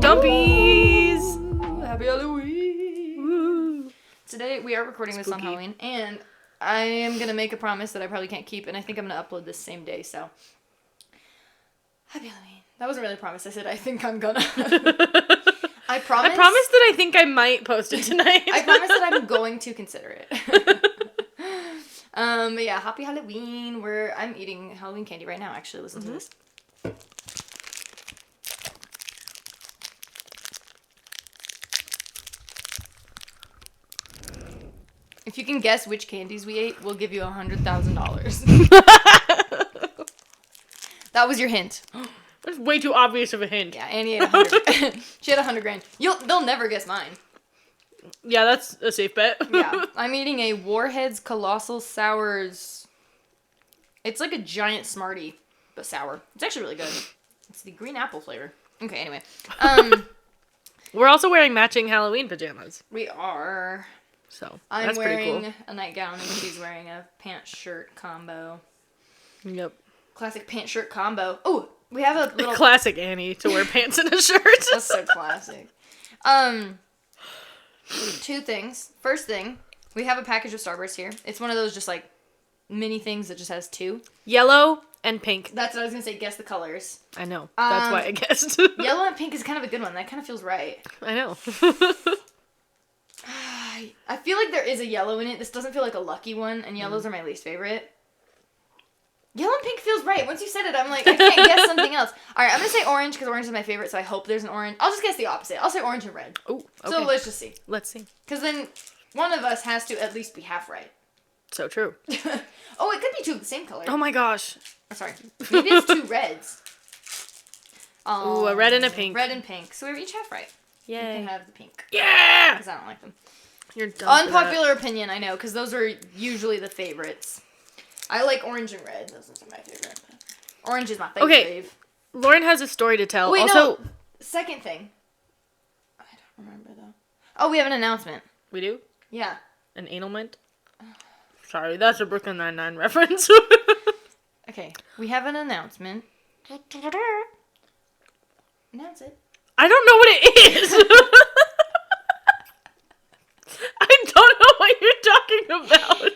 Stumpies! Ooh, happy Halloween! Woo. Today we are recording this on Halloween, and I am going to make a promise that I probably can't keep, and I think I'm going to upload this same day, so... Happy Halloween. That wasn't really a promise. I said I think I'm gonna. I promise that I think I might post it tonight. I promise that I'm going to consider it. But yeah, happy Halloween. I'm eating Halloween candy right now, actually. Listen to this. If you can guess which candies we ate, we'll give you $100,000. That was your hint. That's way too obvious of a hint. Yeah, Annie ate 100. She had 100 grand. They'll never guess mine. Yeah, that's a safe bet. Yeah, I'm eating a Warheads Colossal Sours. It's like a giant Smartie, but sour. It's actually really good. It's the green apple flavor. Okay, anyway. We're also wearing matching Halloween pajamas. We are. So, I'm that's pretty wearing cool. a nightgown and she's wearing a pants-shirt combo. Yep. Classic pants-shirt combo. Oh, we have a little... Classic Annie to wear pants and a shirt. That's so classic. Two things. First thing, we have a package of Starburst here. It's one of those just like mini things that just has two. Yellow and pink. That's what I was going to say. Guess the colors. I know. That's why I guessed. Yellow and pink is kind of a good one. That kind of feels right. I know. I feel like there is a yellow in it. This doesn't feel like a lucky one, and yellows are my least favorite. Yellow and pink feels right. Once you said it, I'm like, I can't guess something else. All right, I'm going to say orange because orange is my favorite, so I hope there's an orange. I'll just guess the opposite. I'll say orange and red. Oh, okay. So let's just see. Let's see. Because then one of us has to at least be half right. So true. Oh, it could be two of the same color. Oh my gosh. Oh, sorry. Maybe it's two reds. Ooh, a red and a pink. Red and pink. So we're each half right. Yay. You can have the pink. Yeah! Because I don't like them. You're dumb. Unpopular opinion, I know, because those are usually the favorites. I like orange and red. Those are my favorite. Orange is my favorite. Okay. Lauren has a story to tell. Wait, also, no. Second thing. I don't remember, though. Oh, we have an announcement. We do? Yeah. An analment? Sorry, that's a Brooklyn Nine-Nine reference. Okay. We have an announcement. Announce it. I don't know what it is. I don't know what you're talking about.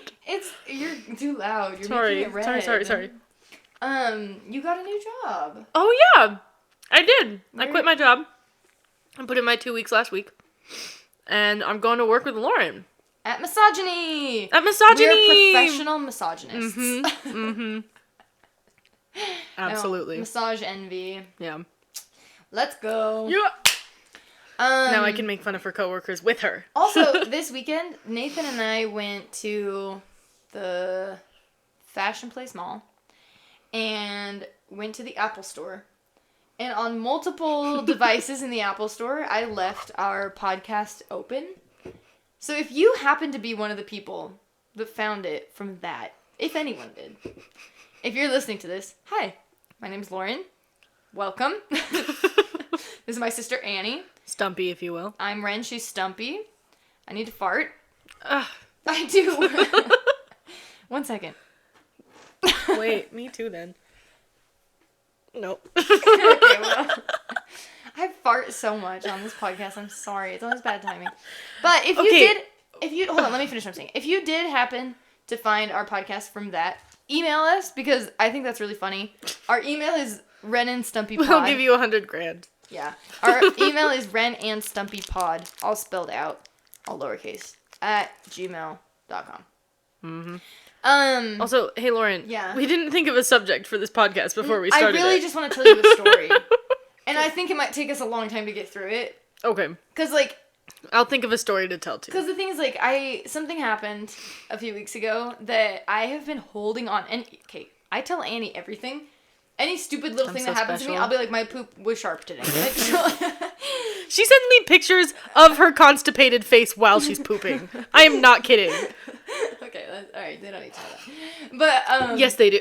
You're too loud. You're Sorry. making it red. Sorry. You got a new job. Oh, yeah. I did. I quit my job. I put in my 2 weeks last week. And I'm going to work with Lauren. At Misogyny. At Misogyny. We're professional misogynists. Mm-hmm. Absolutely. No, massage envy. Yeah. Let's go. Yeah. Now I can make fun of her coworkers with her. Also, this weekend, Nathan and I went to the Fashion Place Mall and went to the Apple Store. And on multiple devices in the Apple Store, I left our podcast open. So if you happen to be one of the people that found it from that, if anyone did, if you're listening to this, hi, my name's Lauren. Welcome. This is my sister Annie. Stumpy, if you will. I'm Ren, she's Stumpy. I need to fart. Ugh. I do. 1 second. Wait, me too then. Nope. Okay, well, I fart so much on this podcast. I'm sorry. It's always bad timing. But if hold on, let me finish what I'm saying. If you did happen to find our podcast from that, email us because I think that's really funny. Our email is Ren and Stumpy Pod. We'll give you $100,000. Yeah. Our email is Ren and Stumpy Pod, all spelled out, all lowercase, at gmail.com. Also, hey Lauren. Yeah. We didn't think of a subject for this podcast before we started. I really just want to tell you a story. And I think it might take us a long time to get through it. Okay. Because, like... I'll think of a story to tell, too. Because the thing is, like, something happened a few weeks ago that I have been holding on. And, okay, I tell Annie everything. Any stupid little thing that happens to me, I'll be like, my poop was sharp today. She sends me pictures of her constipated face while she's pooping. I am not kidding. Okay, alright, they don't need to know that. But, yes, they do.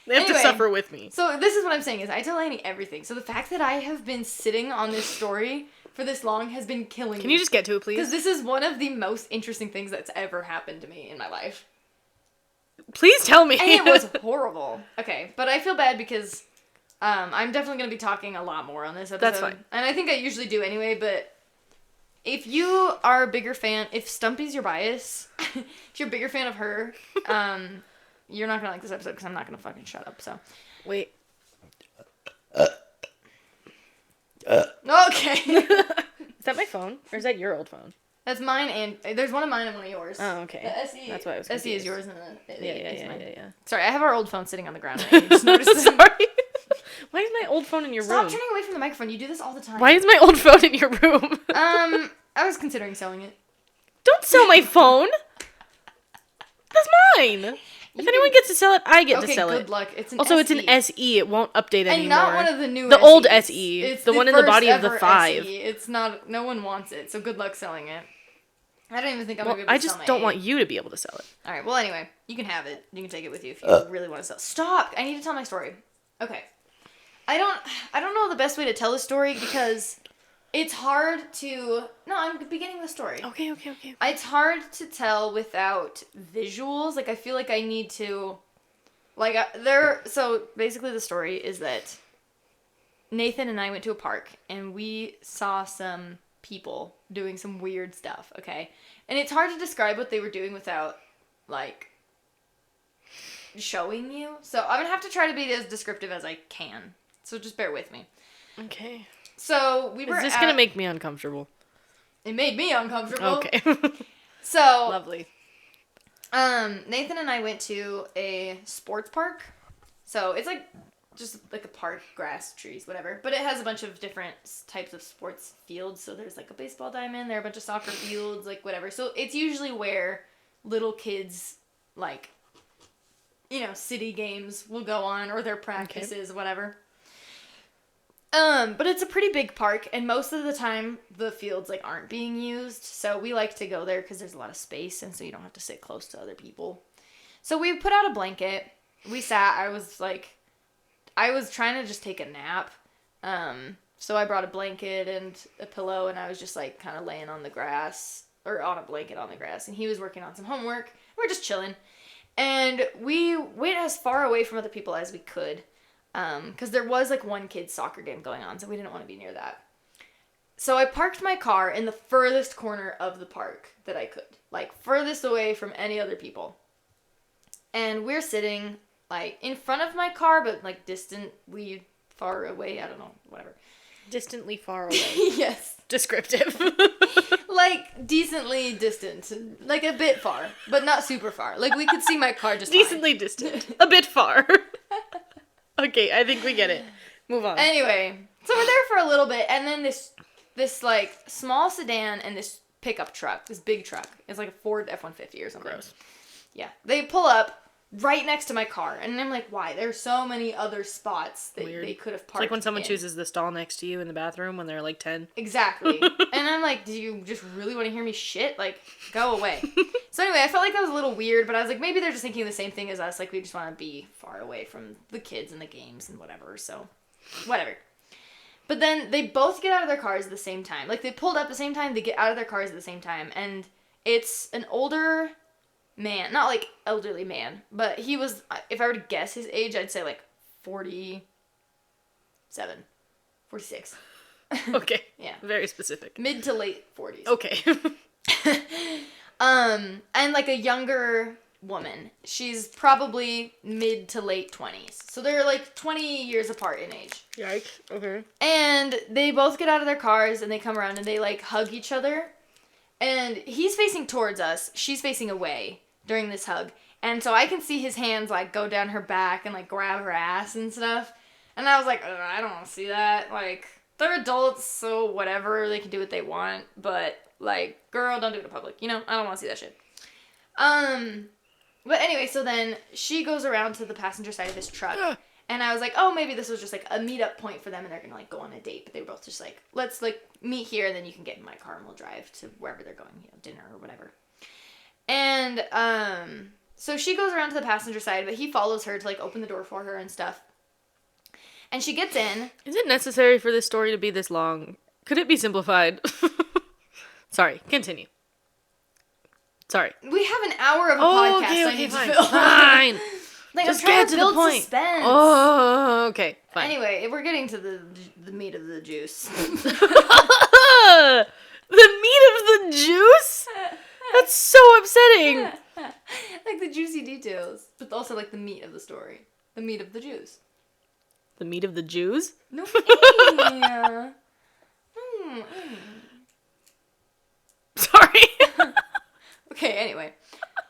They have to suffer with me. So this is what I'm saying is I tell Annie everything. So the fact that I have been sitting on this story for this long has been killing me. Can you just get to it, please? Because this is one of the most interesting things that's ever happened to me in my life. Please tell me. And it was horrible. Okay, but I feel bad because I'm definitely going to be talking a lot more on this episode. That's fine. And I think I usually do anyway, but if you are a bigger fan, if Stumpy's your bias, if you're a bigger fan of her, you're not going to like this episode because I'm not going to fucking shut up, so. Wait. Okay. Is that my phone? Or is that your old phone? That's mine, and there's one of mine and one of yours. Oh, okay. The SE. That's why I was SE confused. is yours, and the Yeah, 8 is mine. yeah. Sorry, I have our old phone sitting on the ground. And you just noticed this. Sorry. Why is my old phone in your Stop room? turning away from the microphone. You do this all the time. Why is my old phone in your room? I was considering selling it. Don't sell my phone. That's mine. If anyone gets to sell it, I get to sell Okay, it. good luck. It's an Also, SE. it's an SE. It won't update anymore. And not one of the new The old SEs. SE. It's The one in the first body of the ever 5. SE. It's not. No one wants it. So good luck selling it. I don't even think I'm Well, gonna be able I to sell just my don't 8. want you to be able to sell it. All right. Well, anyway, you can have it. You can take it with you if you really want to sell. Stop! I need to tell my story. Okay. I don't know the best way to tell the story because it's hard to. No, I'm beginning the story. Okay. It's hard to tell without visuals. Like, I feel like I need to. Like, so basically the story is that Nathan and I went to a park and we saw some people doing some weird stuff, okay? And it's hard to describe what they were doing without, like, showing you. So I'm gonna have to try to be as descriptive as I can. So just bear with me. Okay. So we were Is this gonna make me uncomfortable? It made me uncomfortable. Okay. So Lovely. Nathan and I went to a sports park. So it's like just like a park, grass, trees, whatever. But it has a bunch of different types of sports fields. So there's like a baseball diamond, there are a bunch of soccer fields, like whatever. So it's usually where little kids, like, you know, city games will go on or their practices, whatever. But it's a pretty big park, and most of the time the fields like aren't being used. So we like to go there because there's a lot of space, and so you don't have to sit close to other people. So we put out a blanket. We sat. I was trying to just take a nap. So I brought a blanket and a pillow, and I was just like kind of laying on the grass or on a blanket on the grass, and he was working on some homework. We're just chilling, and we went as far away from other people as we could. Because there was, like, one kid's soccer game going on, so we didn't want to be near that. So I parked my car in the furthest corner of the park that I could. Like, furthest away from any other people. And we're sitting, like, in front of my car, but, like, distantly far away. I don't know, whatever. Distantly far away. Yes. Descriptive. Like, decently distant. Like, a bit far, but not super far. Like, we could see my car just Decently distant. A bit far. Okay, I think we get it. Move on. Anyway, so we're there for a little bit, and then this like small sedan and this pickup truck, this big truck, it's like a Ford F-150 or something. Gross. Yeah, they pull up right next to my car, and I'm like, why? There's so many other spots that they could have parked. It's like when someone in. chooses the stall next to you in the bathroom when they're like 10. Exactly. And I'm like, do you just really want to hear me shit? Like, go away. So anyway, I felt like that was a little weird, but I was like, maybe they're just thinking the same thing as us. Like, we just want to be far away from the kids and the games and whatever. So, whatever. But then they both get out of their cars at the same time. Like, they pulled up at the same time, they get out of their cars at the same time. And it's an older man. Not, like, elderly man. But he was, if I were to guess his age, I'd say, like, 47. 46. Okay. Yeah. Very specific. Mid to late 40s. Okay. And like a younger woman. She's probably mid to late 20s. So they're like 20 years apart in age. Yikes. Okay. And they both get out of their cars and they come around and they like hug each other. And he's facing towards us. She's facing away during this hug. And so I can see his hands like go down her back and like grab her ass and stuff. And I was like, I don't want to see that. Like, they're adults, so whatever. They can do what they want. But, like, girl, don't do it in public. You know? I don't want to see that shit. But anyway, so then she goes around to the passenger side of this truck. And I was like, oh, maybe this was just, like, a meetup point for them and they're going to, like, go on a date. But they were both just like, let's, like, meet here and then you can get in my car and we'll drive to wherever they're going, you know, dinner or whatever. And, so she goes around to the passenger side, but he follows her to, like, open the door for her and stuff. And she gets in. Is it necessary for this story to be this long? Could it be simplified? Sorry, continue. Sorry. We have an hour of a podcast I need to fill. Fine. Like, Just I'm trying get to to the build point. suspense. Oh, okay, fine. Anyway, we're getting to the meat of the juice. The meat of the juice? That's so upsetting. Like the juicy details, but also like the meat of the story. The meat of the juice. The meat of the Jews? No. Yeah. Sorry. Okay, anyway.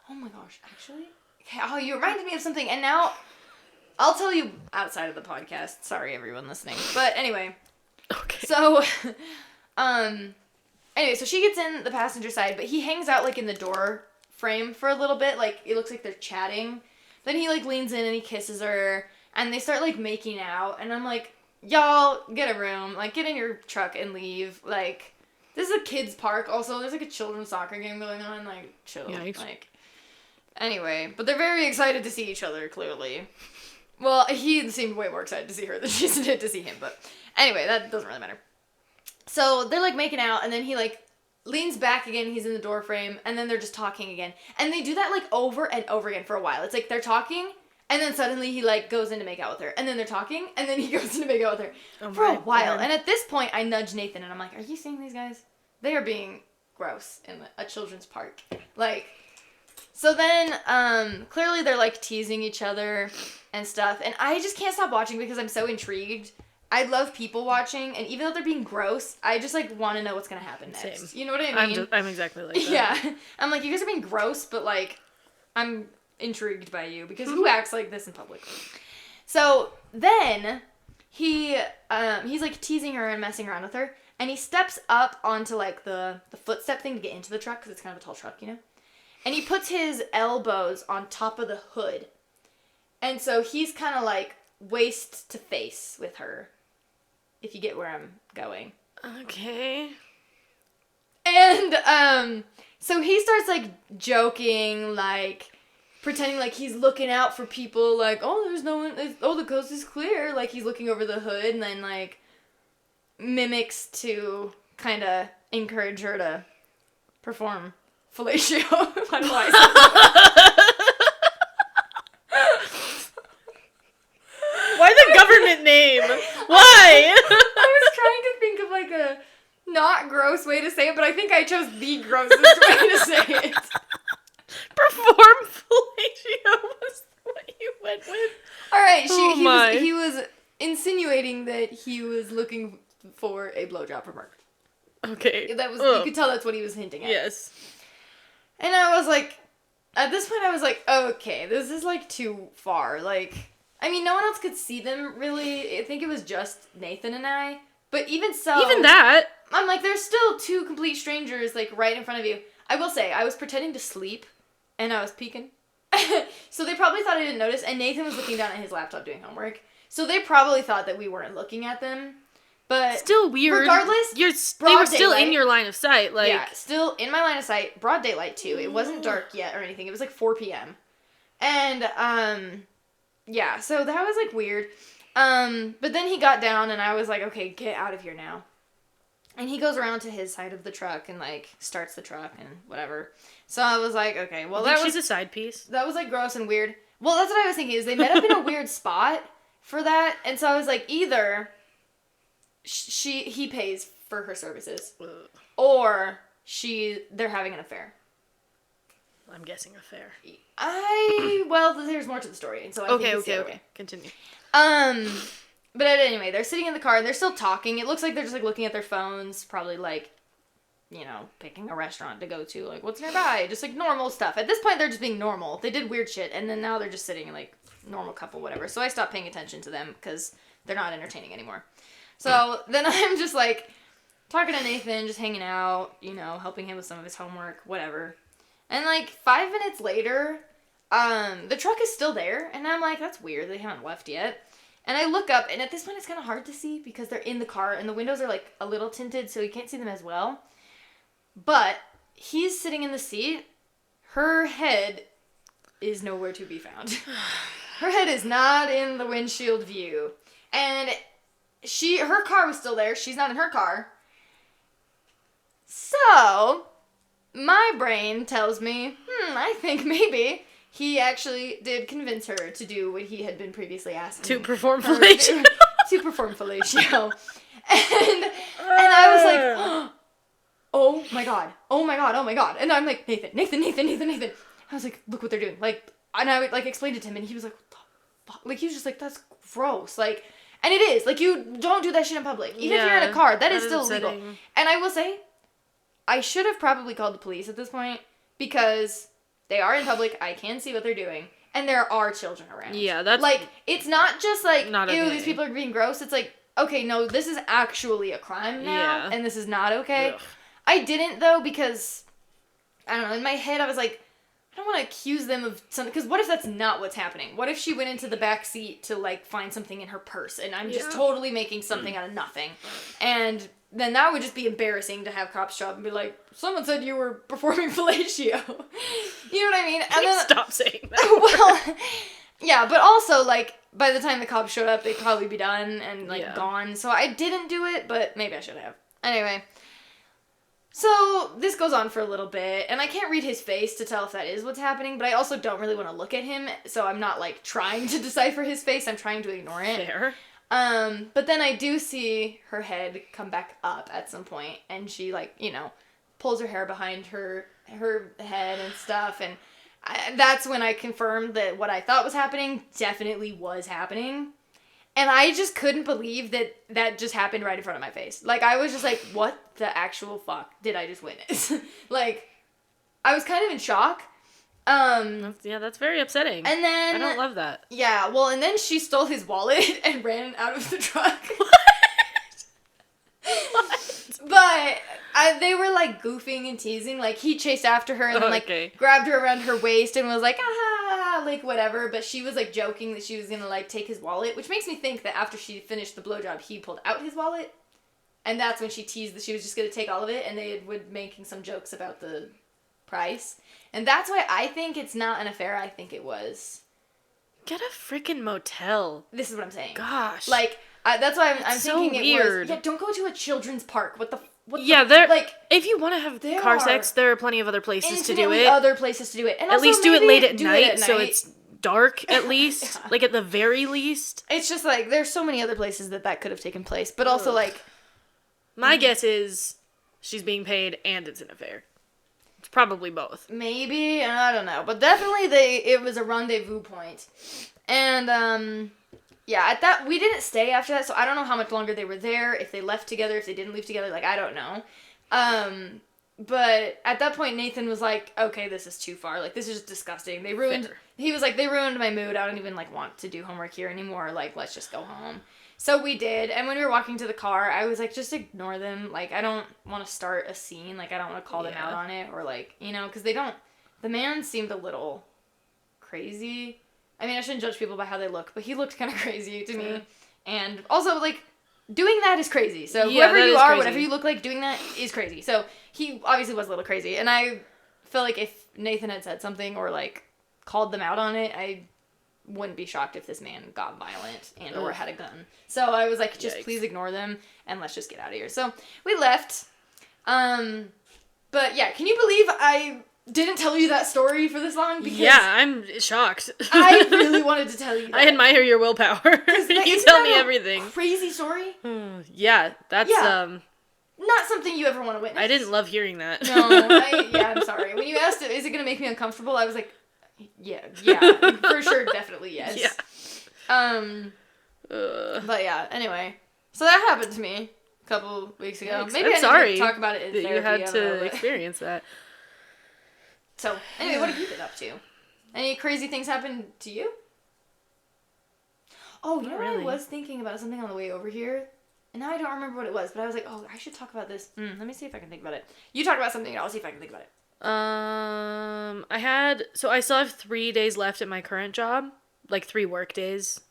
Oh my gosh, actually. Okay, oh, you reminded me of something, and now I'll tell you outside of the podcast. Sorry, everyone listening. But anyway. Okay. So, anyway, so she gets in the passenger side, but he hangs out, like, in the door frame for a little bit. Like, it looks like they're chatting. Then he, like, leans in and he kisses her, and they start, like, making out, and I'm like, y'all, get a room. Like, get in your truck and leave. Like, this is a kid's park. Also, there's, like, a children's soccer game going on. Like, chill. Yikes. Like, anyway, but they're very excited to see each other, clearly. Well, he seemed way more excited to see her than she did to see him, but anyway, that doesn't really matter. So they're like making out, and then he like leans back again, he's in the door frame, and then they're just talking again. And they do that like over and over again for a while. It's like they're talking, and then suddenly he like goes in to make out with her. And then they're talking, and then he goes in to make out with her for a while. God. And at this point, I nudge Nathan, and I'm like, are you seeing these guys? They are being gross in a children's park. Like, so then, clearly they're like teasing each other and stuff, and I just can't stop watching because I'm so intrigued. I love people watching, and even though they're being gross, I just like want to know what's gonna happen next. Same. You know what I mean? I'm exactly like that. Yeah, I'm like, you guys are being gross, but like, I'm intrigued by you because who acts like this in public? So then he's like teasing her and messing around with her, and he steps up onto like the footstep thing to get into the truck because it's kind of a tall truck, you know. And he puts his elbows on top of the hood. And so he's kind of like waist to face with her. If you get where I'm going. Okay. And so he starts like joking, like pretending like he's looking out for people, like, oh, there's no one, oh, the coast is clear. Like he's looking over the hood, and then like mimics to kind of encourage her to perform fellatio. I don't know why I said that. Why the government name? Why? I was trying to think of like a not gross way to say it, but I think I chose the grossest way to say it. Perform fellatio was what you went with. All right, he was insinuating that he was looking for a blowjob from her. Okay. That was you could tell that's what he was hinting at. Yes. And I was like, at this point, I was like, okay, this is like too far. Like, I mean, no one else could see them really. I think it was just Nathan and I. But even so, even that, I'm like, there's still two complete strangers like right in front of you. I will say, I was pretending to sleep, and I was peeking. So they probably thought I didn't notice, and Nathan was looking down at his laptop doing homework. So they probably thought that we weren't looking at them. But still weird. Regardless, they were still in your line of sight. Like, yeah, still in my line of sight. Broad daylight too. It wasn't dark yet or anything. It was like 4 p.m. And yeah. So that was like weird. But then he got down, and I was like, okay, get out of here now. And he goes around to his side of the truck and like starts the truck and whatever. So I was like, okay, well she's a side piece. That was like gross and weird. Well, that's what I was thinking. Is they met up in a weird spot for that, and so I was like, either he pays for her services, or they're having an affair. I'm guessing affair. Well, there's more to the story, and so I think it's the other way. Continue. But anyway, they're sitting in the car and they're still talking. It looks like they're just like looking at their phones, probably like, you know, picking a restaurant to go to, like what's nearby, just like normal stuff. At this point, they're just being normal. They did weird shit, and then now they're just sitting like normal couple, whatever. So I stopped paying attention to them because they're not entertaining anymore. So then I'm just like talking to Nathan, just hanging out, you know, helping him with some of his homework, whatever. And like 5 minutes later, the truck is still there, and I'm like, that's weird. They haven't left yet. And I look up, and at this point it's kind of hard to see because they're in the car, and the windows are like a little tinted, so you can't see them as well. But he's sitting in the seat. Her head is nowhere to be found. Her head is not in the windshield view. And her car was still there. She's not in her car. So, my brain tells me, I think maybe he actually did convince her to do what he had been previously asking. To perform her fellatio. to perform fellatio. And I was like, oh my god, oh my god, oh my god. And I'm like, Nathan. I was like, look what they're doing. Like, and I would, like, explained it to him, and he was like, what the fuck? Like, he was just like, that's gross. Like, and it is. Like, you don't do that shit in public. Even if you're in a car, that is still illegal. And I will say, I should have probably called the police at this point, because they are in public, I can see what they're doing, and there are children around. Yeah, that's... Like, it's not just like, not ew, okay. these people are being gross. It's like, okay, no, this is actually a crime now, and this is not okay. Ugh. I didn't, though, because, I don't know, in my head I was like, I don't want to accuse them of something, because what if that's not what's happening? What if she went into the back seat to, like, find something in her purse, and I'm just totally making something out of nothing, and then that would just be embarrassing to have cops show up and be like, someone said you were performing fellatio. You know what I mean? Please and then, stop saying that. Well, yeah, but also, like, by the time the cops showed up, they'd probably be done and, like, gone, so I didn't do it, but maybe I should have. Anyway. So, this goes on for a little bit, and I can't read his face to tell if that is what's happening, but I also don't really want to look at him, so I'm not, like, trying to decipher his face. I'm trying to ignore it. Fair. But then I do see her head come back up at some point, and she, like, you know, pulls her hair behind her head and stuff, and that's when I confirmed that what I thought was happening definitely was happening. And I just couldn't believe that just happened right in front of my face. Like, I was just like, what the actual fuck did I just witness? Like, I was kind of in shock. That's very upsetting. And then... I don't love that. Yeah, well, and then she stole his wallet and ran out of the truck. What? But they were, like, goofing and teasing. Like, he chased after her and then, like, grabbed her around her waist and was like, ah, like, whatever. But she was, like, joking that she was gonna, like, take his wallet, which makes me think that after she finished the blowjob, he pulled out his wallet. And that's when she teased that she was just gonna take all of it, and they were making some jokes about the price. And that's why I think it's not an affair. I think it was. Get a freaking motel. This is what I'm saying. Gosh. Like, that's why I'm so thinking weird. It was. Yeah, don't go to a children's park. What like, if you want to have car sex, there are plenty of other places to do it. Other places to do it. And at also least do it late at night, so it's dark at least. Like, at the very least. It's just, like, there's so many other places that could have taken place. But also, like... My guess is she's being paid and it's an affair. It's probably both. Maybe, I don't know. But definitely it was a rendezvous point. And, yeah, we didn't stay after that, so I don't know how much longer they were there, if they left together, if they didn't leave together, like, I don't know. But at that point, Nathan was like, okay, this is too far. Like, this is just disgusting. They ruined my mood. I don't even, like, want to do homework here anymore. Like, let's just go home. So we did, and when we were walking to the car, I was like, just ignore them. Like, I don't want to start a scene. Like, I don't want to call them out on it, or, like, you know, because the man seemed a little crazy. I mean, I shouldn't judge people by how they look, but he looked kind of crazy to me. And also, like, doing that is crazy. So whoever you are, whatever you look like, doing that is crazy. So he obviously was a little crazy. And I feel like if Nathan had said something or, like, called them out on it, I wouldn't be shocked if this man got violent and or had a gun. So I was like, just please ignore them and let's just get out of here. So we left. But yeah, can you believe I didn't tell you that story for this long? Because I'm shocked. I really wanted to tell you that. I admire your willpower. You tell me everything. Crazy story? Yeah, that's not something you ever want to witness. I didn't love hearing that. No, I'm sorry. When you asked, is it going to make me uncomfortable? I was like, yeah, for sure, definitely yes. Yeah. But yeah, anyway. So that happened to me a couple weeks ago. Maybe I need to talk about it in therapy. You had to experience that. So, anyway, what have you been up to? Any crazy things happened to you? Oh, you know what I was thinking about something on the way over here? And now I don't remember what it was, but I was like, oh, I should talk about this. Let me see if I can think about it. You talk about something and I'll see if I can think about it. I still have 3 days left at my current job. Like 3 work days.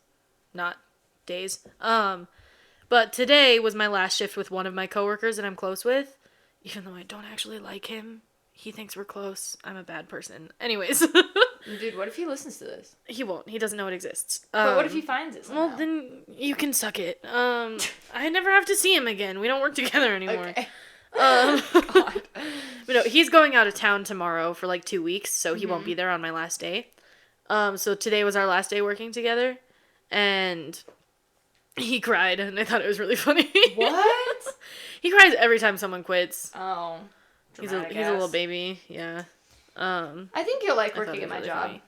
Not days. But today was my last shift with one of my coworkers that I'm close with. Even though I don't actually like him. He thinks we're close. I'm a bad person. Anyways. Dude, what if he listens to this? He won't. He doesn't know it exists. But what if he finds it somehow? Well, then you can suck it. I never have to see him again. We don't work together anymore. Okay. God. But no, he's going out of town tomorrow for like 2 weeks, so he won't be there on my last day. So today was our last day working together, and he cried, and I thought it was really funny. What? He cries every time someone quits. Oh. He's a little baby, yeah. I think you'll like I thought working it at was my really job.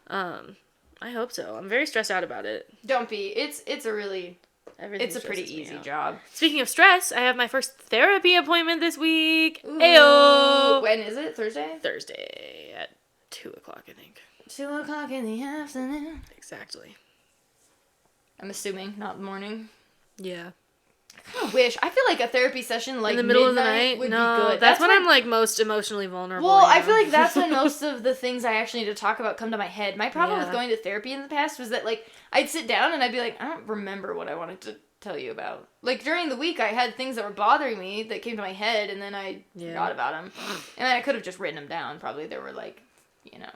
funny. I hope so. I'm very stressed out about it. Don't be. It's a really Everything it's a pretty stresses me easy out. job. Speaking of stress, I have my first therapy appointment this week. Ooh. Ayo! When is it? Thursday? Thursday at 2:00, I think. 2:00 in the afternoon. Exactly. I'm assuming, not morning. Yeah. I kind of wish. I feel like a therapy session like in the middle of the midnight night would no, be good. That's when I'm like most emotionally vulnerable. Well, I know? feel like that's when most of the things I actually need to talk about come to my head. My problem Yeah. with going to therapy in the past was that like I'd sit down and I'd be like, I don't remember what I wanted to tell you about. Like during the week, I had things that were bothering me that came to my head, and then I forgot about them. And I could have just written them down. Probably there were like,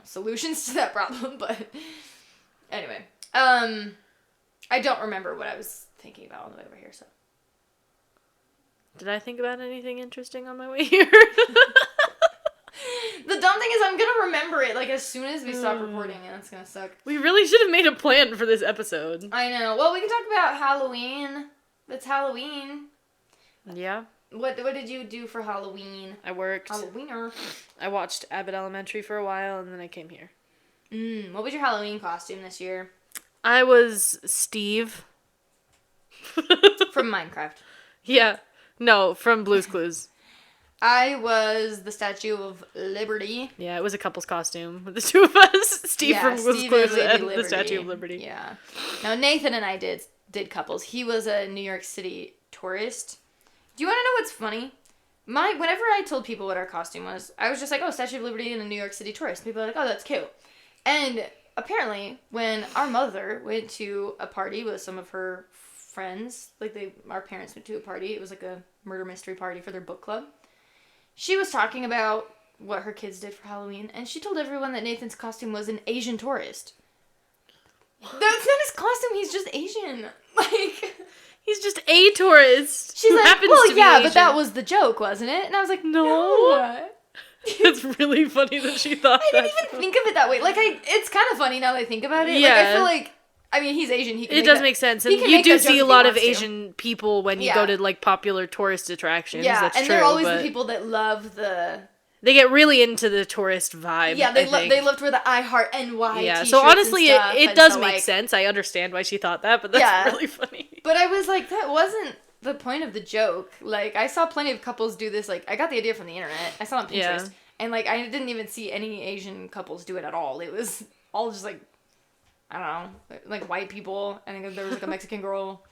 solutions to that problem. But anyway, I don't remember what I was thinking about on the way over here. So. Did I think about anything interesting on my way here? The dumb thing is I'm gonna remember it like as soon as we stop recording, and it's gonna suck. We really should have made a plan for this episode. I know. Well, we can talk about Halloween. It's Halloween. Yeah. What did you do for Halloween? I worked. Halloweener. I watched Abbott Elementary for a while, and then I came here. What was your Halloween costume this year? I was Steve. From Minecraft. Yeah. No, from Blue's Clues. I was the Statue of Liberty. Yeah, it was a couple's costume with the two of us. Steve from Blue's Steve Clues and and the Statue of Liberty. Yeah. Now, Nathan and I did couples. He was a New York City tourist. Do you want to know what's funny? Whenever I told people what our costume was, I was just like, oh, Statue of Liberty and a New York City tourist. People are like, oh, that's cute. And apparently, when our mother went to a party with some of her friends, our parents went to a party. It was like a murder mystery party for their book club. She was talking about what her kids did for Halloween, and she told everyone that Nathan's costume was an Asian tourist. That's not his costume. He's just Asian. Like, he's just a tourist. She's who like, happens well, to be yeah, Asian. but that was the joke, wasn't it? And I was like, no. It's really funny that she thought I that. didn't even think of it that way. Like, it's kind of funny now that I think about it. Yeah. Like, I feel like, I mean, he's Asian. He can It does make sense. And you do see a lot of Asian people when you go to, like, popular tourist attractions. Yeah, that's and true, they're always the people that love the... They get really into the tourist vibe. Yeah, they loved where the I Heart NY yeah, t-shirts so honestly, and stuff, it and does so, make like, sense. I understand why she thought that, but that's really funny. But I was like, that wasn't the point of the joke. Like, I saw plenty of couples do this. Like, I got the idea from the internet. I saw it on Pinterest. Yeah. And, like, I didn't even see any Asian couples do it at all. It was all just, like, I don't know, like, white people. And there was, like, a Mexican girl.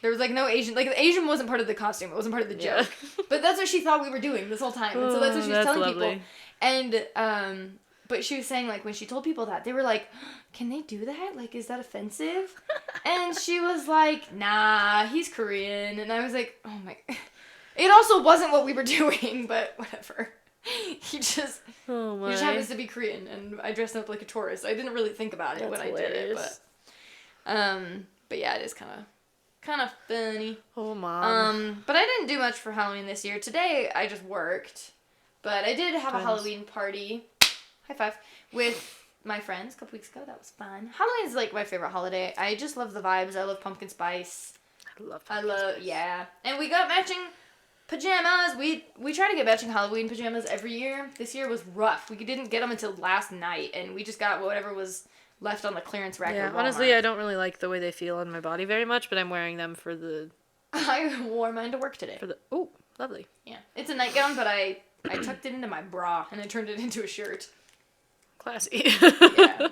There was, like, no Asian. Like, the Asian wasn't part of the costume. It wasn't part of the joke. But that's what she thought we were doing this whole time. And so that's what she was telling people. And, but she was saying, like, when she told people that, they were like, can they do that? Like, is that offensive? And she was like, nah, he's Korean. And I was like, oh my. It also wasn't what we were doing, but whatever. He just happens to be Korean, and I dressed up like a tourist. I didn't really think about it when I did it, but yeah, it is kind of funny. Oh, Mom. But I didn't do much for Halloween this year. Today, I just worked, but I did have a Halloween party, high five, with my friends a couple weeks ago. That was fun. Halloween is, like, my favorite holiday. I just love the vibes. I love pumpkin spice. Yeah. And we got matching pajamas. We try to get matching Halloween pajamas every year. This year was rough. We didn't get them until last night, and we just got whatever was left on the clearance rack. Yeah, honestly, I don't really like the way they feel on my body very much, but I'm wearing them for the... I wore mine to work today. Oh, lovely. Yeah. It's a nightgown, but I tucked it into my bra, and I turned it into a shirt. Classy. Yeah.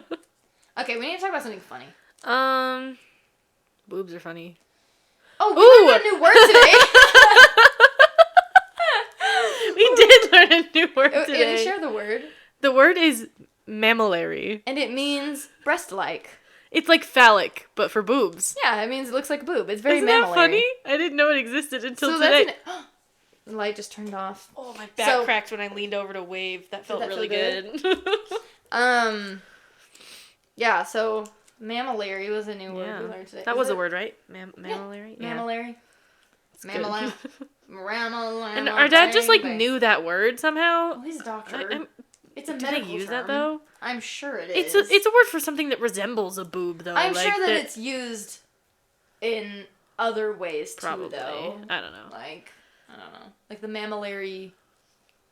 Okay, we need to talk about something funny. Boobs are funny. Oh, we learned a new word today. We did learn a new word today. Can you share the word? The word is mammillary. And it means breast-like. It's like phallic, but for boobs. Yeah, it means it looks like a boob. It's very Isn't mammillary. that funny? I didn't know it existed until today. The light just turned off. Oh, my back cracked when I leaned over to wave. That felt really good. Yeah, so mammillary was a new word we learned today. That was a word, right? Mammillary? Yeah. Mammillary. Mammillary. And our dad just, like, knew that word somehow. Oh, he's a doctor. It's a Do medical they use term. that though? I'm sure it is. It's a word for something that resembles a boob though. I'm like, sure that it's used in other ways too, probably. though. I don't know. Like, I don't know. Like the mammillary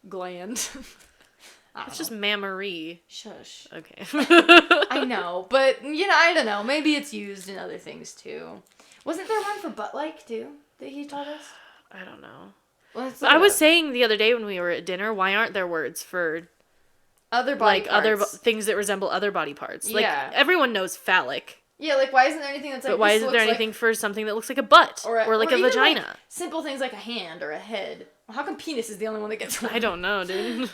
gland. It's just mammary. Shush. Okay. I know, but, I don't know. Maybe it's used in other things, too. Wasn't there one for butt-like, too, that he told us? I don't know. Well, I was saying the other day when we were at dinner, why aren't there words for other body parts? other things that resemble other body parts? Like, Yeah. everyone knows phallic. Yeah, like, why isn't there anything that's like, But why isn't there anything for something that looks like a butt? Or like a even, vagina? Like, simple things like a hand or a head. Well, how come penis is the only one that gets one? I don't know, dude.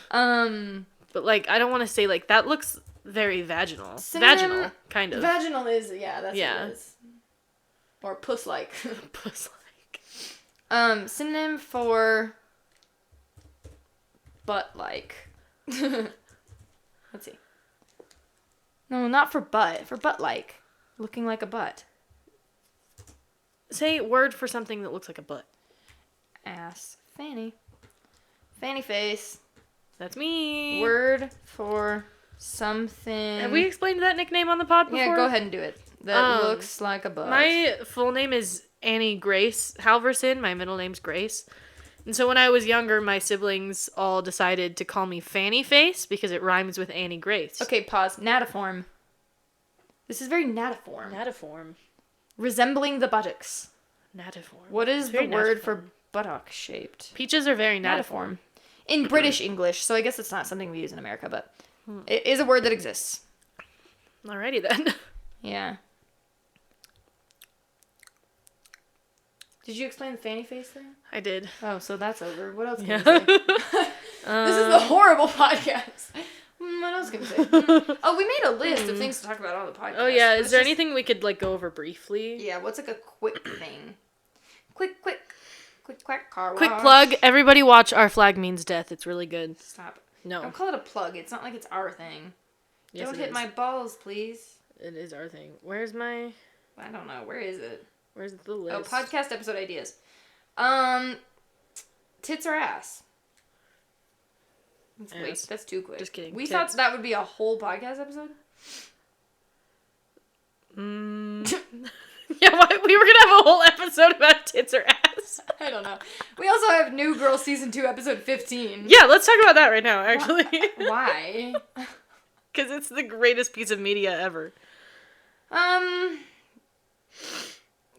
But, like, I don't want to say, like, that looks very vaginal. Vaginal, kind of. Vaginal is, that's what it is. Or puss-like. Puss-like. Synonym for butt-like. Let's see. No, not for butt. For butt-like. Looking like a butt. Say word for something that looks like a butt. Ass. Fanny. Fanny face. That's me. Word for something. Have we explained that nickname on the pod before? Yeah, go ahead and do it. That looks like a butt. My full name is Annie Grace Halverson. My middle name's Grace. And so when I was younger, my siblings all decided to call me Fanny Face because it rhymes with Annie Grace. Okay, pause. Natiform. This is very natiform. Natiform. Resembling the buttocks. Natiform. What is the word for buttock shaped? Peaches are very natiform. In British English, so I guess it's not something we use in America, but it is a word that exists. Alrighty then. Yeah. Did you explain the fanny face thing? I did. Oh, so that's over. What else can Yeah. I say? This is the horrible podcast. What else can I say? Oh, we made a list of things to talk about on the podcast. Oh yeah, is there anything we could like go over briefly? Yeah, what's like a quick thing? Quick quack car wash. Quick plug, everybody watch Our Flag Means Death. It's really good. Stop. No. Don't call it a plug. It's not like it's our thing. Yes, Don't it hit is. my balls, please. It is our thing. Where's my... I don't know. Where is it? Where's the list? Oh, podcast episode ideas. Tits or ass? Wait, that's too quick. Just kidding. We Tits. thought that would be a whole podcast episode? Yeah, we were gonna have a whole episode about tits or ass. I don't know. We also have New Girl Season 2, Episode 15. Yeah, let's talk about that right now, actually. Why? Because it's the greatest piece of media ever.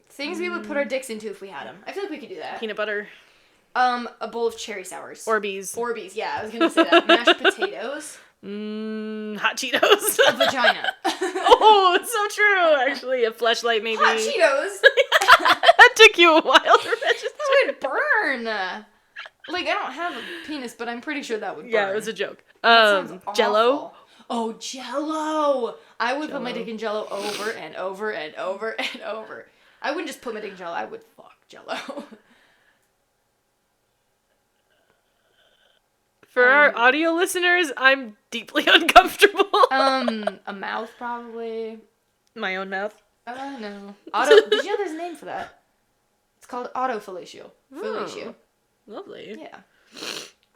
Things we would put our dicks into if we had them. I feel like we could do that. Peanut butter. A bowl of cherry sours. Orbeez. Orbeez, yeah, I was gonna say that. Mashed potatoes. Hot Cheetos. A vagina. Oh, it's so true, actually. A fleshlight, maybe. Hot Cheetos. That took you a while to register. That would burn. Like, I don't have a penis, but I'm pretty sure that would burn. Yeah, it was a joke. That sounds Jello. awful. Oh, Jello. I would put my Jell-O. dick in Jello over and over and over and over. I wouldn't just put my dick in Jello. I would fuck Jello. For our audio listeners, I'm deeply uncomfortable. A mouth probably. My own mouth. No. Auto. Did you know there's a name for that? It's called autofellatio. Fellatio. Lovely. Yeah.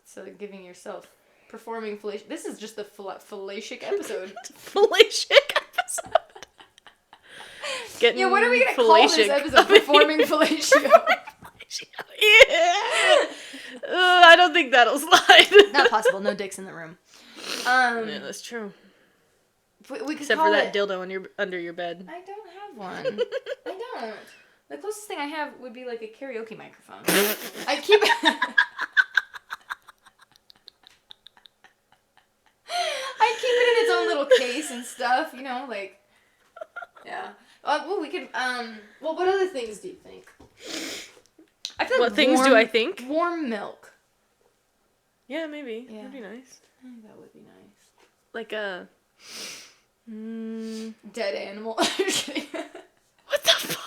So giving yourself, performing fellatio. This is just the fallacic episode. Fallacic episode. Getting Yeah, what are we gonna call this episode? Performing fellatio. Yeah. I don't think that'll slide. Not possible. No dicks in the room. Yeah, that's true. We could Except call for that it... dildo under your bed. I don't have one. I don't. The closest thing I have would be like a karaoke microphone. I keep it in its own little case and stuff, you know, like, yeah. Well, we could, well, what other things do you think? I feel like What things do I think? Warm milk. Yeah, maybe. Yeah. That'd be nice. I think that would be nice. Like a... Dead animal. I'm just kidding. What the fuck?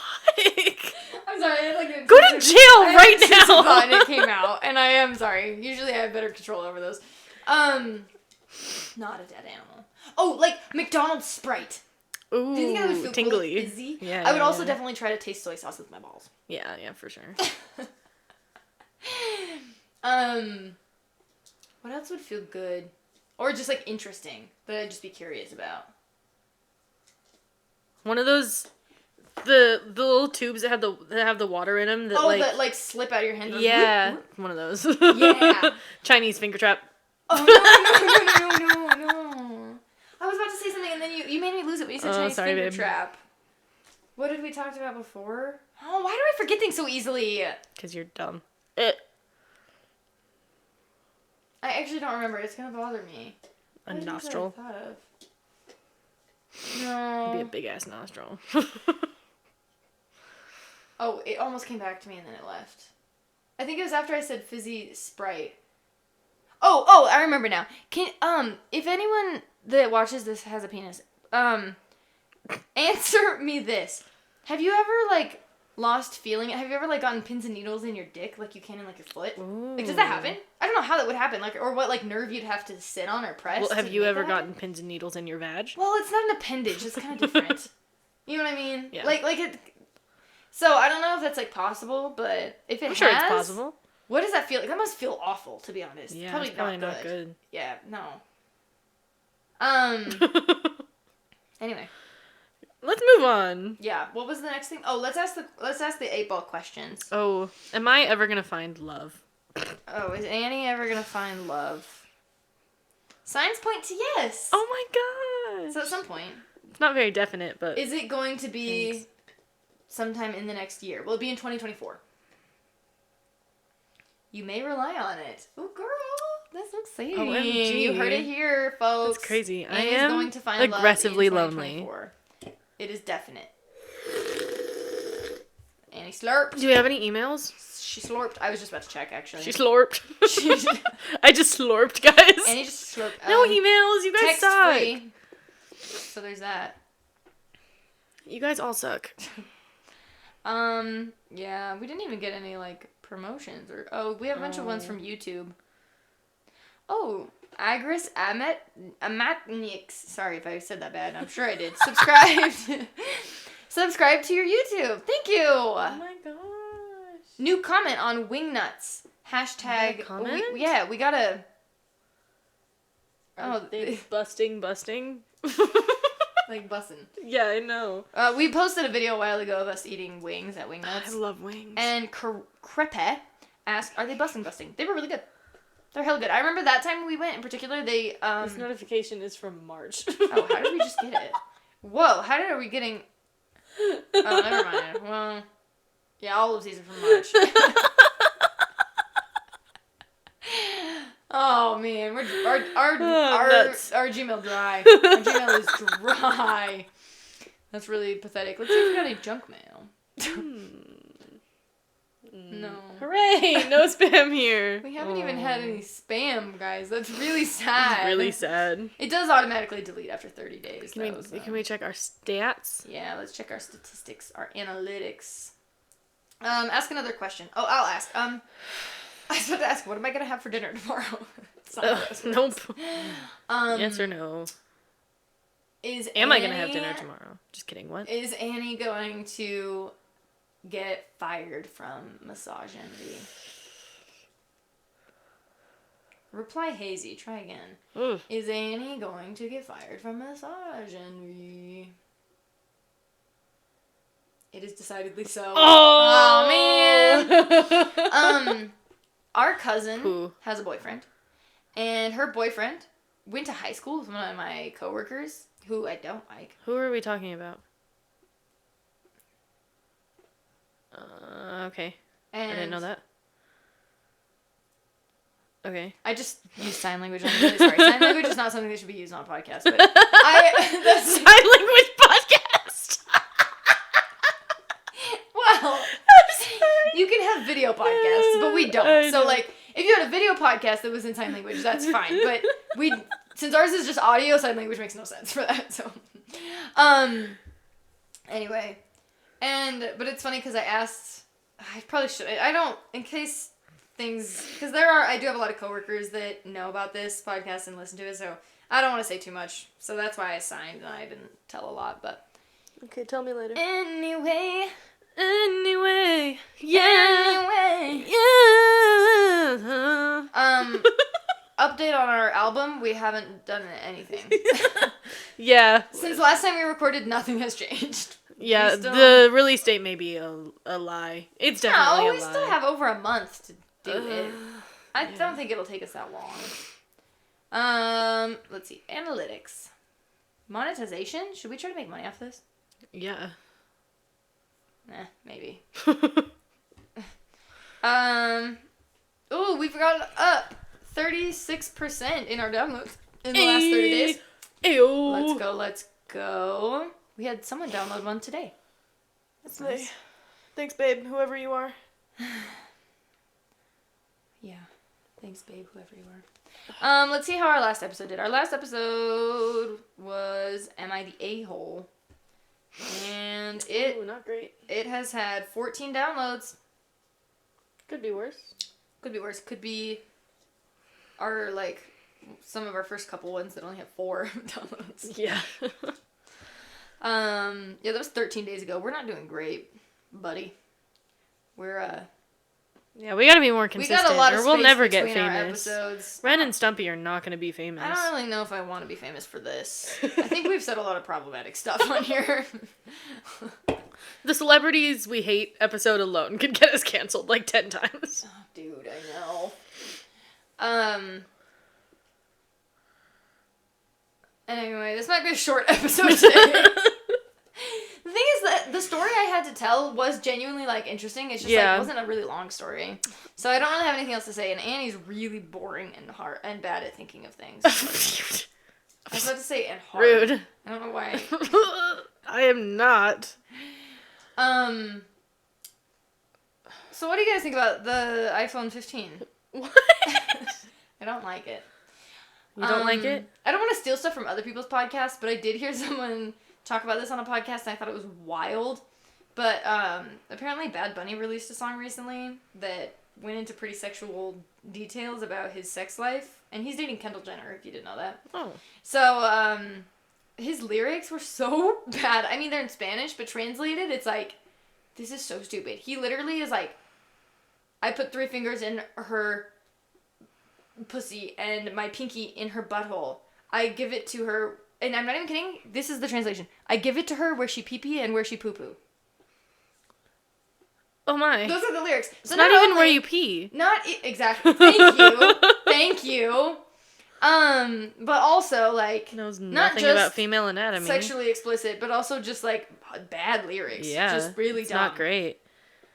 I'm sorry. I had like an Go to jail right now. thought and it came out, and I am sorry. Usually I have better control over those. Not a dead animal. Oh, like McDonald's Sprite. Ooh, Do you think I would feel tingly. really fizzy? Yeah. I would also definitely try to taste soy sauce with my balls. Yeah, for sure. What else would feel good? Or just, like, interesting that I'd just be curious about. One of those, the little tubes that have the water in them. That, like, slip out of your hand. Yeah, one of those. Yeah. Chinese finger trap. Oh, no. I was about to say something, and then you made me lose it when you said Chinese finger trap. What did we talk about before? Oh, why do I forget things so easily? Because you're dumb. I actually don't remember. It's gonna bother me. A nostril. I thought of? No. It'd be a big ass nostril. Oh, it almost came back to me and then it left. I think it was after I said fizzy Sprite. Oh, I remember now. If anyone that watches this has a penis, answer me this. Have you ever, like, lost feeling? Have you ever, like, gotten pins and needles in your dick like you can in, like, your foot? Ooh. Like, does that happen? I don't know how that would happen, like, or what, like, nerve you'd have to sit on or press. Well, have you ever gotten pins and needles in your vag? Well, it's not an appendage. It's kind of different. You know what I mean? Yeah. Like it. So I don't know if that's, like, possible, but if I'm sure it's possible. What does that feel like? That must feel awful, to be honest. Yeah, probably not good. Yeah, no. Anyway. Let's move on. Yeah. What was the next thing? Oh, let's ask the 8-ball questions. Oh, am I ever gonna find love? Oh, is Annie ever gonna find love? Signs point to yes. Oh my god. So at some point. It's not very definite, but. Is it going to be sometime in the next year? Will it be in 2024? You may rely on it. Oh, girl. That's so exciting. OMG. You heard it here, folks. That's crazy. I Annie's am going to find aggressively love in lonely. 2024. It is definite. Annie slurped. Do we have any emails? She slurped. I was just about to check, actually. She slurped. I just slurped, guys. Annie just slurped. No emails. You guys text suck. free. So there's that. You guys all suck. Yeah, we didn't even get any, like, promotions. We have a bunch of ones from YouTube. Oh, Agris Amatnix. Sorry if I said that bad. I'm sure I did. Subscribe to your YouTube. Thank you. Oh my gosh. New comment on Wingnuts. Hashtag. Comment? We gotta. They busting. Like bussin'. Yeah, I know. We posted a video a while ago of us eating wings at Wingnuts. I love wings. And Crepe asked, "Are they busting?" They were really good. They're hella good. I remember that time we went in particular. They This notification is from March. Oh, how did we just get it? Whoa! Are we getting? Oh, never mind. Well, yeah, all of these are from March. Oh man, our Gmail dry. Our Gmail is dry. That's really pathetic. Let's see if we got any junk mail. No. Hooray! No spam here. We haven't even had any spam, guys. That's really sad. It's really sad. It does automatically delete after 30 days. Can we check our stats? Yeah, let's check our statistics, our analytics. Ask another question. Oh, I'll ask. I was about to ask, what am I gonna have for dinner tomorrow? Nope. Yes or no? Am I gonna have dinner tomorrow? Just kidding. What? Is Annie going to get fired from Massage Envy? Reply hazy. Try again. Ooh. Is Annie going to get fired from Massage Envy? It is decidedly so. Oh man. Our cousin has a boyfriend, and her boyfriend went to high school with one of my coworkers, who I don't like. Who are we talking about? Okay. And I didn't know that. Okay. I just use sign language. I'm really sorry. Sign language is not something that should be used on a podcast, but that's sign language podcast. Well, you can have video podcasts, but we don't. So, like, if you had a video podcast that was in sign language, that's fine. But since ours is just audio, sign language makes no sense for that. So, anyway, but it's funny because I probably should. I don't, in case things, because I do have a lot of coworkers that know about this podcast and listen to it, so I don't want to say too much. So that's why I signed and I didn't tell a lot, but. Okay, tell me later. Anyway. Yeah. update on our album, we haven't done anything. Yeah. Since last time we recorded, nothing has changed. Yeah, the release date may be a lie. It's definitely a lie. We still have over a month to do it. I don't think it'll take us that long. Let's see. Analytics. Monetization? Should we try to make money off this? Yeah. Maybe. Oh, we've got up 36% in our downloads in the last 30 days. Ew. Let's go. We had someone download one today. That's nice. Thanks, babe, whoever you are. Yeah. Thanks, babe, whoever you are. Let's see how our last episode did. Our last episode was Am I the A-hole? And not great. It has had 14 downloads. Could be worse. Could be worse. Could be our, some of our first couple ones that only have 4 downloads. Yeah. Yeah, that was 13 days ago. We're not doing great, buddy. We're, Yeah, we gotta be more consistent, we got a lot of or we'll space never get between our famous. episodes. Ren and Stumpy are not gonna be famous. I don't really know if I want to be famous for this. I think we've said a lot of problematic stuff on here. The celebrities we hate episode alone could get us canceled 10 times. Oh, dude, I know. Anyway, this might be a short episode today. The thing is that the story I had to tell was genuinely, interesting. It's just, it wasn't a really long story. So I don't really have anything else to say, and Annie's really boring and hard and bad at thinking of things. I was about to say, and hard. Rude. I don't know why. I am not. So what do you guys think about the iPhone 15? What? I don't like it. You don't like it? I don't want to steal stuff from other people's podcasts, but I did hear someone talk about this on a podcast, and I thought it was wild. But apparently Bad Bunny released a song recently that went into pretty sexual details about his sex life. And he's dating Kendall Jenner, if you didn't know that. Oh. So, his lyrics were so bad. I mean, they're in Spanish, but translated, it's this is so stupid. He literally is I put 3 fingers in her pussy and my pinky in her butthole. I give it to her, and I'm not even kidding, this is the translation. I give it to her where she pee-pee and where she poo-poo. Oh my. Those are the lyrics. So it's not even where you pee. Exactly. Thank you. Thank you. But also, knows not nothing just about female anatomy. sexually explicit, but also just, bad lyrics. Yeah. Just really it's dumb. not great.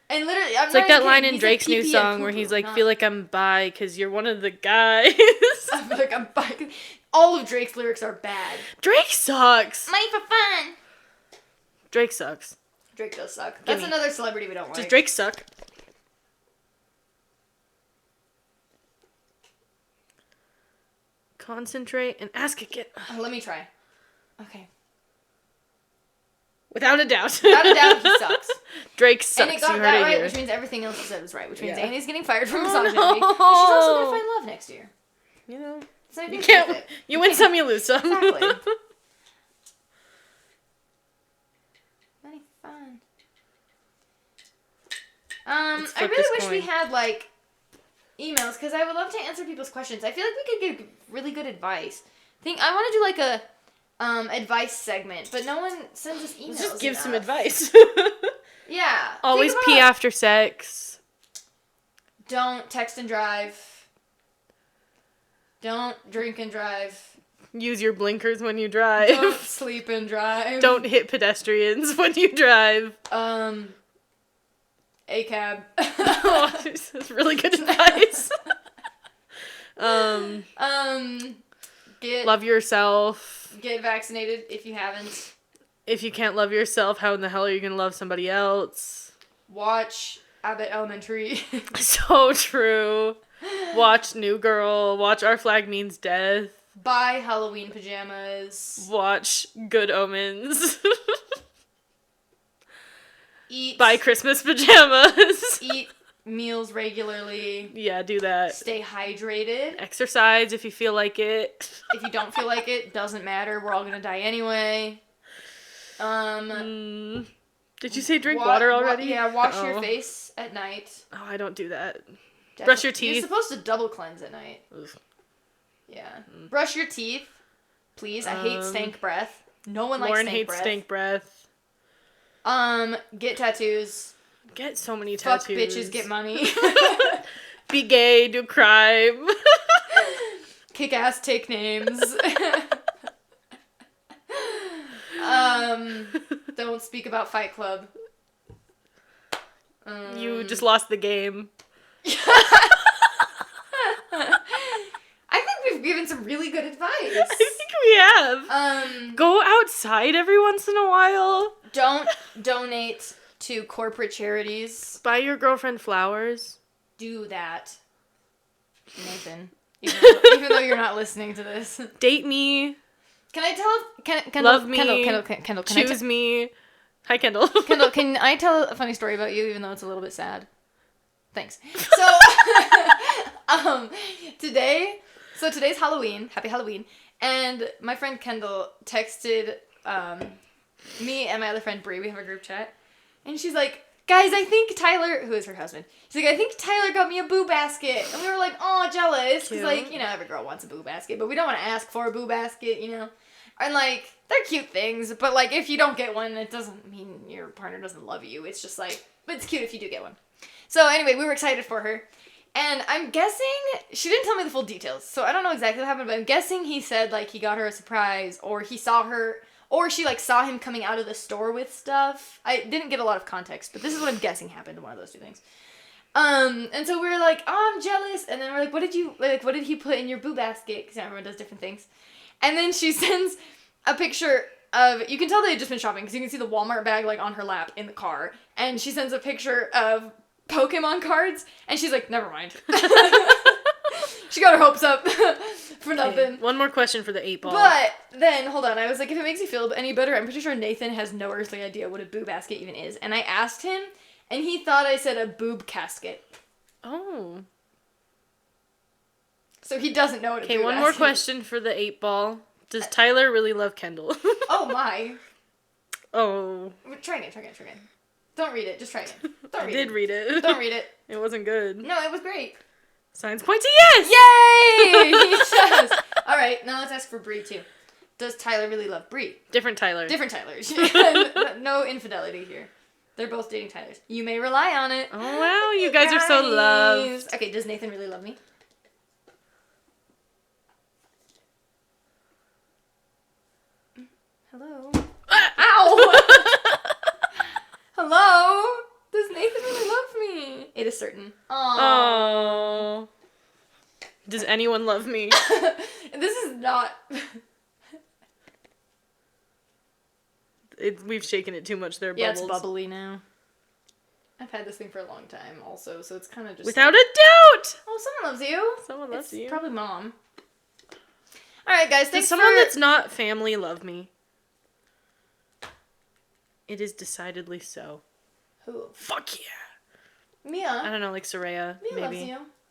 And literally, it's like that line in Drake's new song where he's feel like I'm bi because you're one of the guys. I feel like I'm bi. All of Drake's lyrics are bad. Drake sucks. Money for fun. Drake sucks. Drake does suck. That's another celebrity we don't like. Does Drake suck? Concentrate and ask again. Let me try. Okay. Without a doubt. Without a doubt, he sucks. Drake sucks. And it got that right, which means everything else he said was right. Which means Annie's getting fired from misogyny. No. But she's also going to find love next year. You know. So You can't. You win some, you lose some. Exactly. Money fun. I really wish we had emails because I would love to answer people's questions. I feel like we could give really good advice. I want to do a advice segment, but no one sends us emails. Just give some advice. Yeah. Always pee after sex. Don't text and drive. Don't drink and drive. Use your blinkers when you drive. Don't sleep and drive. Don't hit pedestrians when you drive. A cab. Oh, that's really good advice. Love yourself. Get vaccinated if you haven't. If you can't love yourself, how in the hell are you gonna love somebody else? Watch Abbott Elementary. So true. Watch New Girl. Watch Our Flag Means Death. Buy Halloween pajamas. Watch Good Omens. Buy Christmas pajamas. Eat meals regularly. Yeah, do that. Stay hydrated. Exercise if you feel like it. If you don't feel like it, doesn't matter. We're all gonna die anyway. Did you say drink water already? Yeah, wash your face at night. Oh, I don't do that. Definitely. Brush your teeth. You're supposed to double cleanse at night. Ugh. Yeah. Brush your teeth, please. I hate stank breath. No one likes Lauren stank hates breath. stank breath. Get tattoos. Get so many Fuck tattoos. bitches, get money. Be gay, do crime. Kick ass, take names. Don't speak about Fight Club. You just lost the game. I think we've given some really good advice. I think we have. Go outside every once in a while. Don't donate to corporate charities. Buy your girlfriend flowers. Do that, Nathan. Even though you're not listening to this. Date me. Can I tell? Kendall, love me. Kendall. Choose me. Hi, Kendall. Kendall, can I tell a funny story about you, even though it's a little bit sad? Thanks. So, today's Halloween. Happy Halloween. And my friend Kendall texted me and my other friend Brie. We have a group chat. And she's like, guys, I think Tyler, who is her husband, she's like, I think Tyler got me a boo basket. And we were like, oh, jealous. Because, like, you know, every girl wants a boo basket. But we don't want to ask for a boo basket, you know. And, like, they're cute things. But, like, if you don't get one, it doesn't mean your partner doesn't love you. It's just, like, but it's cute if you do get one. So, anyway, we were excited for her. And I'm guessing, she didn't tell me the full details. So, I don't know exactly what happened. But I'm guessing he said, like, he got her a surprise. Or he saw her... Or she, like, saw him coming out of the store with stuff. I didn't get a lot of context, but this is what I'm guessing happened to one of those two things. And so we were like, oh, I'm jealous. And then we're like, what did he put in your boo basket? Because everyone does different things. And then she sends a picture of, you can tell they had just been shopping because you can see the Walmart bag, like, on her lap in the car. And she sends a picture of Pokemon cards. And she's like, never mind. She got her hopes up for nothing. Okay, one more question for the 8-ball. But then, hold on, I was like, if it makes you feel any better, I'm pretty sure Nathan has no earthly idea what a boo basket even is. And I asked him, and he thought I said a boob casket. Oh. So he doesn't know what a boob basket is. Okay, one more question for the 8-ball. Does Tyler really love Kendall? Oh my. Oh. Try again. Don't read it, just try again. I did read it. Don't read it. It wasn't good. No, it was great. Signs point to yes! Yay! He does. All right, now let's ask for Brie, too. Does Tyler really love Brie? Different Tyler. Different Tylers. No infidelity here. They're both dating Tylers. You may rely on it. Oh, wow, you guys are so loved. Okay, does Nathan really love me? Hello? Ow! Hello? Does Nathan really love me? It is certain. Oh. Does anyone love me? This is not... We've shaken it too much. There are bubbles. Yeah, it's bubbly now. I've had this thing for a long time also, so it's kind of just... Without a doubt! Oh, someone loves you. Someone loves you. Probably Mom. Alright, guys, thanks Does someone that's not family love me? It is decidedly so. Who? Fuck yeah! Mia. I don't know, like Soraya, Mia maybe. loves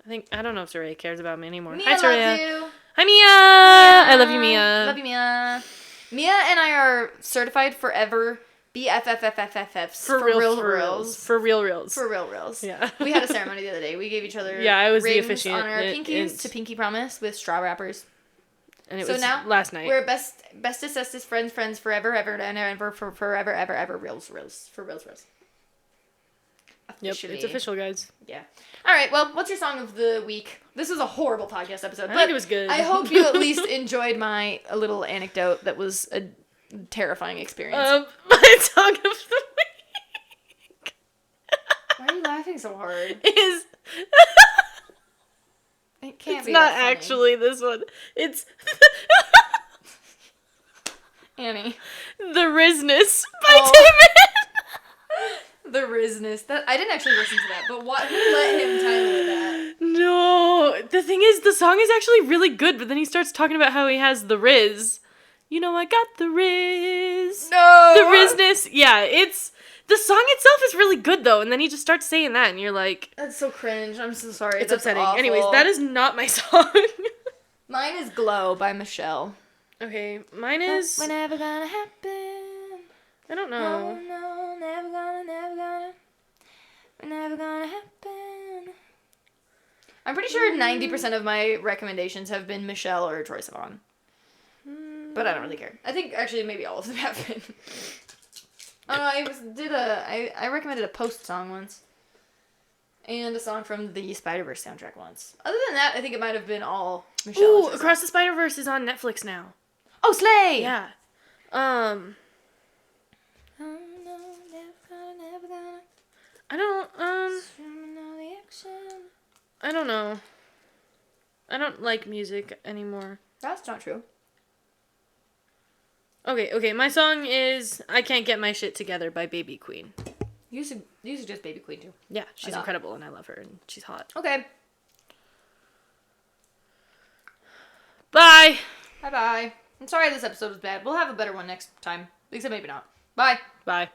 you. I don't know if Soraya cares about me anymore. Mia Hi, Soraya. loves you. Hi, Mia! I love you, Mia. Love you, Mia. Mia and I are certified forever BFFFFFs For real reals. For real reals. For real reals. Yeah. We had a ceremony the other day. We gave each other I was the rings officiant. on our pinkies to pinky promise with straw wrappers. And it so was now last night. We're bestest friends forever, ever, and ever, for forever, ever, reals. For reals. Yep, it's official, guys. Yeah. All right, well, what's your song of the week? This was a horrible podcast episode. I think it was good. I hope you at least enjoyed my little anecdote that was a terrifying experience. My song of the week. Why are you laughing so hard? Is... It can't it's be not that funny. actually this one. It's... Annie. The Rizness by Timon. The Rizness. That I didn't actually listen to that, but who let him title that? No. The thing is, the song is actually really good, but then he starts talking about how he has the Riz. You know, I got the Riz. No! The Rizness. Yeah, it's... The song itself is really good, though, and then he just starts saying that, and you're like... That's so cringe. I'm so sorry. It's That's upsetting. awful. Anyways, that is not my song. Mine is Glow by Michelle. Okay, mine is... We're never gonna happen. I don't know. No, never gonna. We're never gonna happen. I'm pretty sure 90% of my recommendations have been Michelle or Troye Sivan. But I don't really care. I think actually maybe all of them have been. Oh no, I recommended a Post song once. And a song from the Spider-Verse soundtrack once. Other than that, I think it might have been all Michelle. Ooh, Across the Spider-Verse is on Netflix now. Oh, slay! Yeah. I don't know. I don't like music anymore. That's not true. Okay, my song is I Can't Get My Shit Together by Baby Queen. You suggest Baby Queen too. Yeah, she's incredible and I love her and she's hot. Okay. Bye! Bye-bye. I'm sorry this episode was bad. We'll have a better one next time. Except maybe not. Bye. Bye.